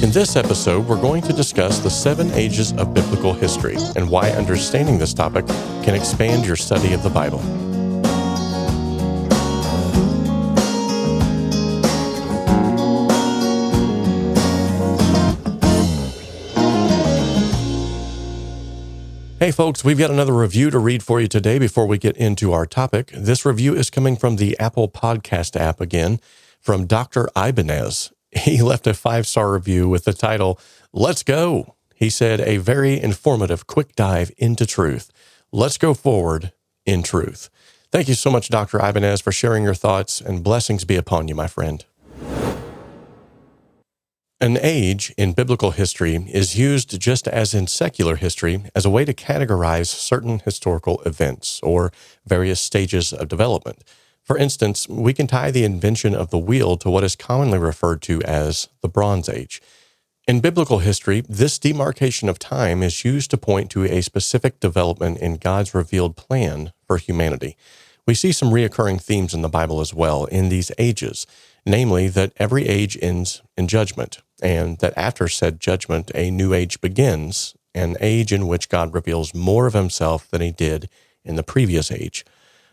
In this episode, we're going to discuss the 7 ages of biblical history and why understanding this topic can expand your study of the Bible. Hey folks, we've got another review to read for you today before we get into our topic. This review is coming from the Apple Podcast app again, from Dr. Ibanez. He left a 5-star review with the title, "Let's Go." He said, "A very informative, quick dive into truth. Let's go forward in truth." Thank you so much, Dr. Ibanez, for sharing your thoughts, and blessings be upon you, my friend. An age in biblical history is used just as in secular history as a way to categorize certain historical events or various stages of development. For instance, we can tie the invention of the wheel to what is commonly referred to as the Bronze Age. In biblical history, this demarcation of time is used to point to a specific development in God's revealed plan for humanity. We see some reoccurring themes in the Bible as well in these ages, namely that every age ends in judgment, and that after said judgment, a new age begins, an age in which God reveals more of himself than he did in the previous age.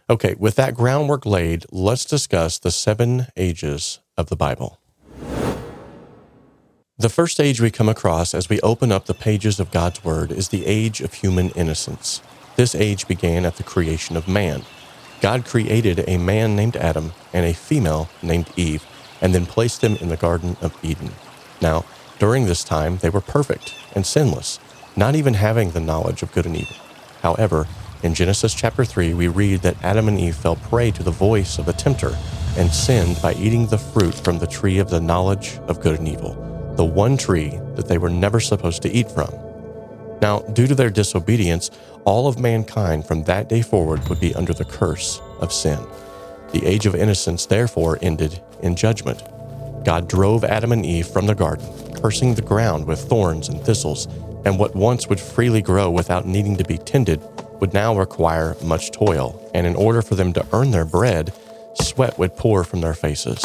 Okay, with that groundwork laid, let's discuss the 7 ages of the Bible. The first age we come across as we open up the pages of God's Word is the age of human innocence. This age began at the creation of man. God created a man named Adam and a female named Eve, and then placed them in the Garden of Eden. Now, during this time, they were perfect and sinless, not even having the knowledge of good and evil. However, in Genesis chapter 3, we read that Adam and Eve fell prey to the voice of the tempter and sinned by eating the fruit from the tree of the knowledge of good and evil, the one tree that they were never supposed to eat from. Now, due to their disobedience, all of mankind from that day forward would be under the curse of sin. The age of innocence therefore ended in judgment. God drove Adam and Eve from the garden, cursing the ground with thorns and thistles, and what once would freely grow without needing to be tended would now require much toil, and in order for them to earn their bread, sweat would pour from their faces.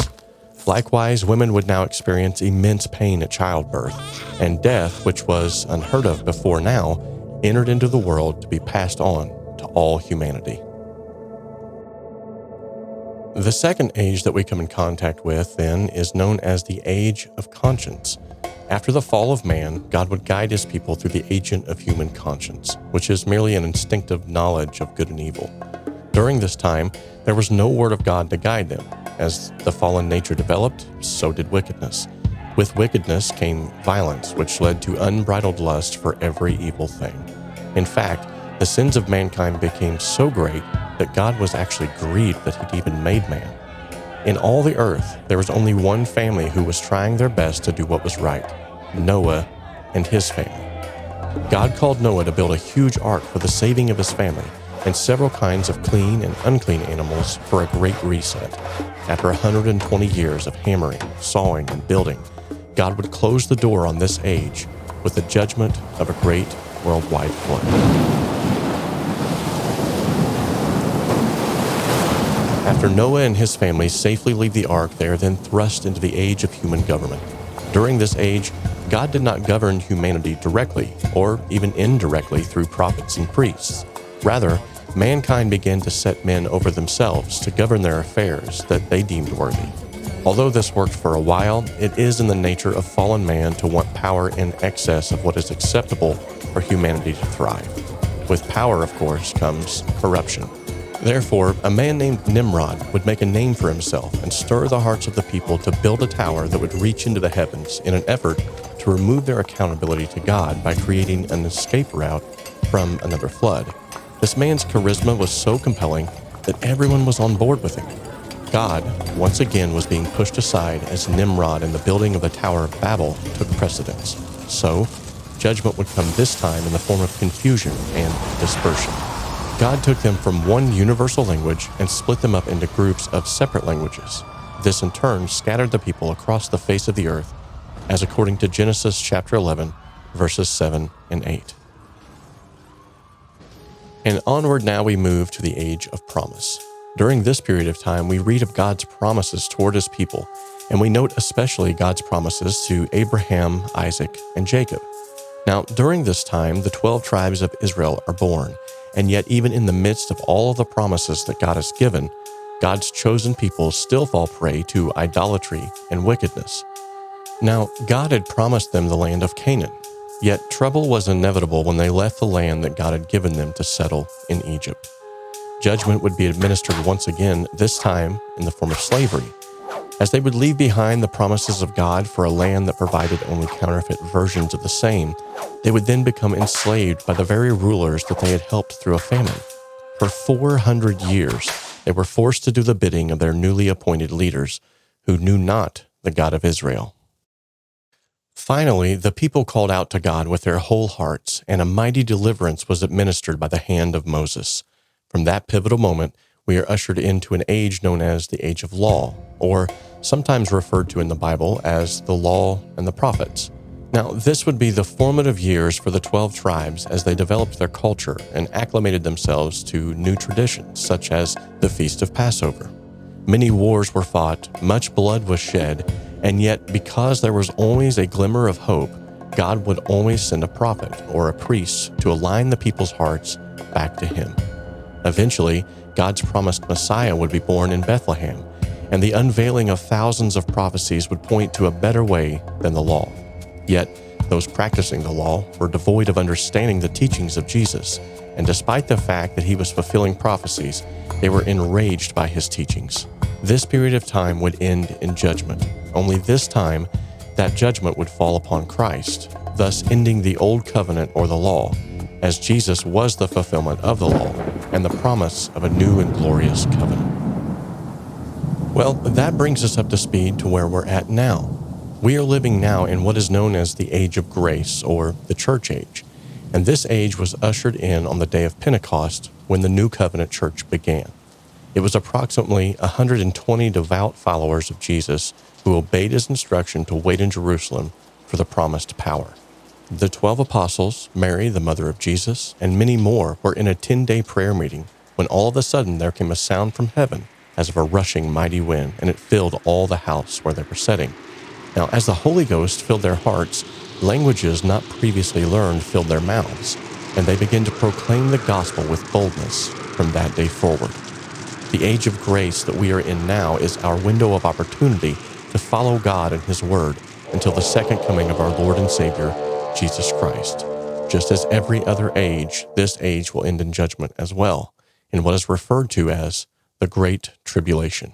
Likewise, women would now experience immense pain at childbirth, and death, which was unheard of before now, entered into the world to be passed on to all humanity. The second age that we come in contact with, then, is known as the Age of Conscience. After the fall of man, God would guide his people through the agent of human conscience, which is merely an instinctive knowledge of good and evil. During this time, there was no word of God to guide them. As the fallen nature developed, so did wickedness. With wickedness came violence, which led to unbridled lust for every evil thing. In fact, the sins of mankind became so great that God was actually grieved that he'd even made man. In all the earth, there was only one family who was trying their best to do what was right: Noah and his family. God called Noah to build a huge ark for the saving of his family and several kinds of clean and unclean animals for a great reset. After 120 years of hammering, sawing, and building, God would close the door on this age with the judgment of a great worldwide flood. After Noah and his family safely leave the ark, they are then thrust into the age of human government. During this age, God did not govern humanity directly or even indirectly through prophets and priests. Rather, mankind began to set men over themselves to govern their affairs that they deemed worthy. Although this worked for a while, it is in the nature of fallen man to want power in excess of what is acceptable for humanity to thrive. With power, of course, comes corruption. Therefore, a man named Nimrod would make a name for himself and stir the hearts of the people to build a tower that would reach into the heavens in an effort to remove their accountability to God by creating an escape route from another flood. This man's charisma was so compelling that everyone was on board with him. God, once again, was being pushed aside as Nimrod and the building of the Tower of Babel took precedence. So, judgment would come this time in the form of confusion and dispersion. God took them from one universal language and split them up into groups of separate languages. This in turn scattered the people across the face of the earth, as according to Genesis chapter 11, verses 7 and 8. And onward now we move to the age of promise. During this period of time, we read of God's promises toward his people, and we note especially God's promises to Abraham, Isaac, and Jacob. Now, during this time, the 12 tribes of Israel are born, and yet even in the midst of all of the promises that God has given, God's chosen people still fall prey to idolatry and wickedness. Now, God had promised them the land of Canaan, yet trouble was inevitable when they left the land that God had given them to settle in Egypt. Judgment would be administered once again, this time in the form of slavery. As they would leave behind the promises of God for a land that provided only counterfeit versions of the same, they would then become enslaved by the very rulers that they had helped through a famine. For 400 years, they were forced to do the bidding of their newly appointed leaders, who knew not the God of Israel. Finally, the people called out to God with their whole hearts, and a mighty deliverance was administered by the hand of Moses. From that pivotal moment, we are ushered into an age known as the Age of Law, or sometimes referred to in the Bible as the Law and the Prophets. Now, this would be the formative years for the 12 tribes as they developed their culture and acclimated themselves to new traditions, such as the Feast of Passover. Many wars were fought, much blood was shed, and yet because there was always a glimmer of hope, God would always send a prophet or a priest to align the people's hearts back to Him. Eventually, God's promised Messiah would be born in Bethlehem, and the unveiling of thousands of prophecies would point to a better way than the law. Yet, those practicing the law were devoid of understanding the teachings of Jesus, and despite the fact that He was fulfilling prophecies, they were enraged by His teachings. This period of time would end in judgment. Only this time, that judgment would fall upon Christ, thus ending the old covenant or the law, as Jesus was the fulfillment of the law and the promise of a new and glorious covenant. Well, that brings us up to speed to where we're at now. We are living now in what is known as the Age of Grace, or the Church Age, and this age was ushered in on the day of Pentecost when the New Covenant Church began. It was approximately 120 devout followers of Jesus who obeyed His instruction to wait in Jerusalem for the promised power. The 12 apostles, Mary, the mother of Jesus, and many more were in a 10-day prayer meeting when all of a sudden there came a sound from heaven as of a rushing mighty wind, and it filled all the house where they were sitting. Now, as the Holy Ghost filled their hearts, languages not previously learned filled their mouths, and they began to proclaim the gospel with boldness from that day forward. The age of grace that we are in now is our window of opportunity to follow God and His Word until the second coming of our Lord and Savior, Jesus Christ. Just as every other age, this age will end in judgment as well, in what is referred to as the Great Tribulation.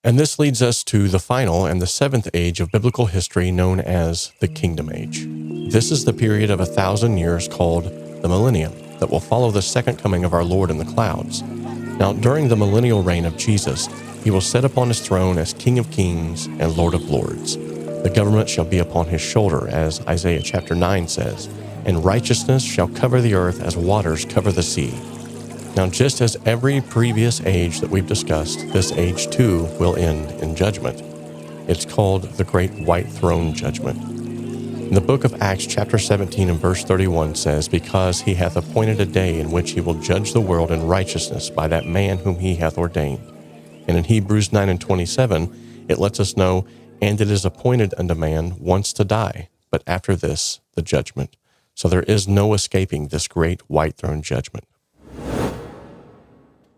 And this leads us to the final and the seventh age of biblical history known as the Kingdom Age. This is the period of 1,000 years called the Millennium that will follow the second coming of our Lord in the clouds. Now, during the millennial reign of Jesus, He will sit upon His throne as King of Kings and Lord of Lords. The government shall be upon His shoulder, as Isaiah chapter 9 says, and righteousness shall cover the earth as waters cover the sea. Now, just as every previous age that we've discussed, this age too will end in judgment. It's called the Great White Throne Judgment. In the book of Acts chapter 17 and verse 31 says, "Because He hath appointed a day in which He will judge the world in righteousness by that man whom He hath ordained." And in Hebrews 9 and 27, it lets us know, "And it is appointed unto man once to die, but after this, the judgment." So there is no escaping this great white throne judgment.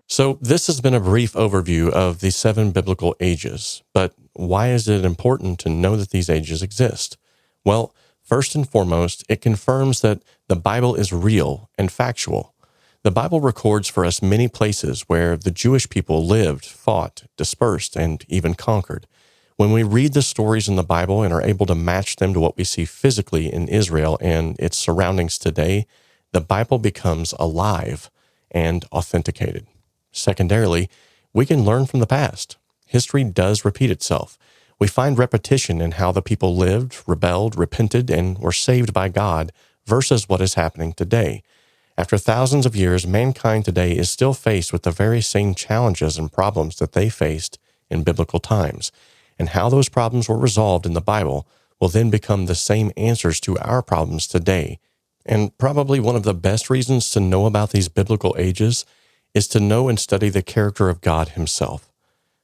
So this has been a brief overview of the 7 biblical ages, but why is it important to know that these ages exist? Well, first and foremost, it confirms that the Bible is real and factual. The Bible records for us many places where the Jewish people lived, fought, dispersed, and even conquered. When we read the stories in the Bible and are able to match them to what we see physically in Israel and its surroundings today, the Bible becomes alive and authenticated. Secondarily, we can learn from the past. History does repeat itself. We find repetition in how the people lived, rebelled, repented, and were saved by God versus what is happening today. After thousands of years, mankind today is still faced with the very same challenges and problems that they faced in biblical times. And how those problems were resolved in the Bible will then become the same answers to our problems today. And probably one of the best reasons to know about these biblical ages is to know and study the character of God Himself.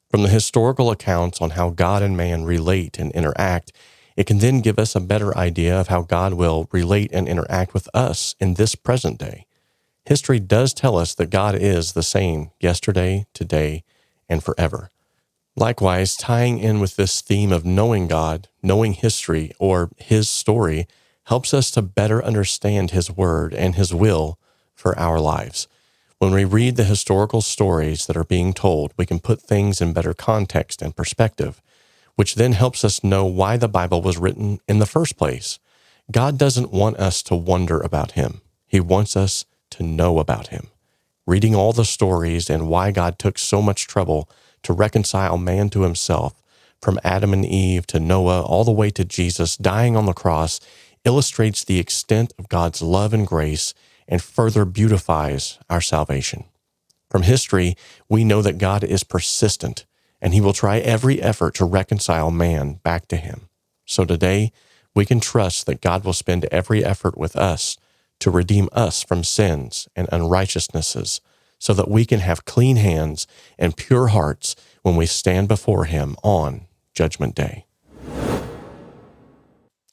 From the historical accounts on how God and man relate and interact, it can then give us a better idea of how God will relate and interact with us in this present day. History does tell us that God is the same yesterday, today, and forever. Likewise, tying in with this theme of knowing God, knowing history, or His story, helps us to better understand His word and His will for our lives. When we read the historical stories that are being told, we can put things in better context and perspective, which then helps us know why the Bible was written in the first place. God doesn't want us to wonder about Him. He wants us to know about Him. Reading all the stories and why God took so much trouble to reconcile man to Himself, from Adam and Eve to Noah, all the way to Jesus dying on the cross, illustrates the extent of God's love and grace and further beautifies our salvation. From history, we know that God is persistent, and He will try every effort to reconcile man back to Him. So today, we can trust that God will spend every effort with us to redeem us from sins and unrighteousnesses, so that we can have clean hands and pure hearts when we stand before Him on Judgment Day.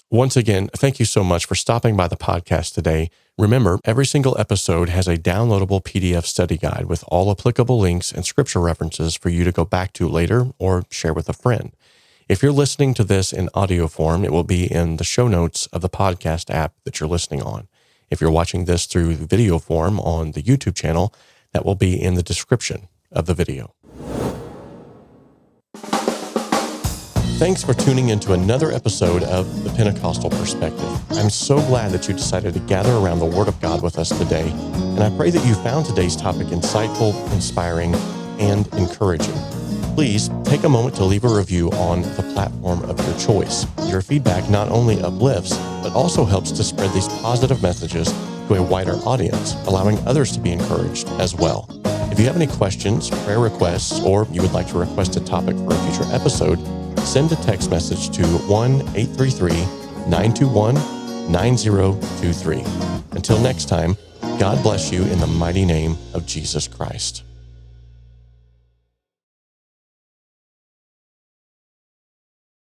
Once again, thank you so much for stopping by the podcast today. Remember, every single episode has a downloadable PDF study guide with all applicable links and scripture references for you to go back to later or share with a friend. If you're listening to this in audio form, it will be in the show notes of the podcast app that you're listening on. If you're watching this through video form on the YouTube channel, that will be in the description of the video. Thanks for tuning into another episode of The Pentecostal Perspective. I'm so glad that you decided to gather around the Word of God with us today, and I pray that you found today's topic insightful, inspiring, and encouraging. Please take a moment to leave a review on the platform of your choice. Your feedback not only uplifts, but also helps to spread these positive messages to a wider audience, allowing others to be encouraged as well. If you have any questions, prayer requests, or you would like to request a topic for a future episode, send a text message to 1-833-921-9023. Until next time, God bless you in the mighty name of Jesus Christ.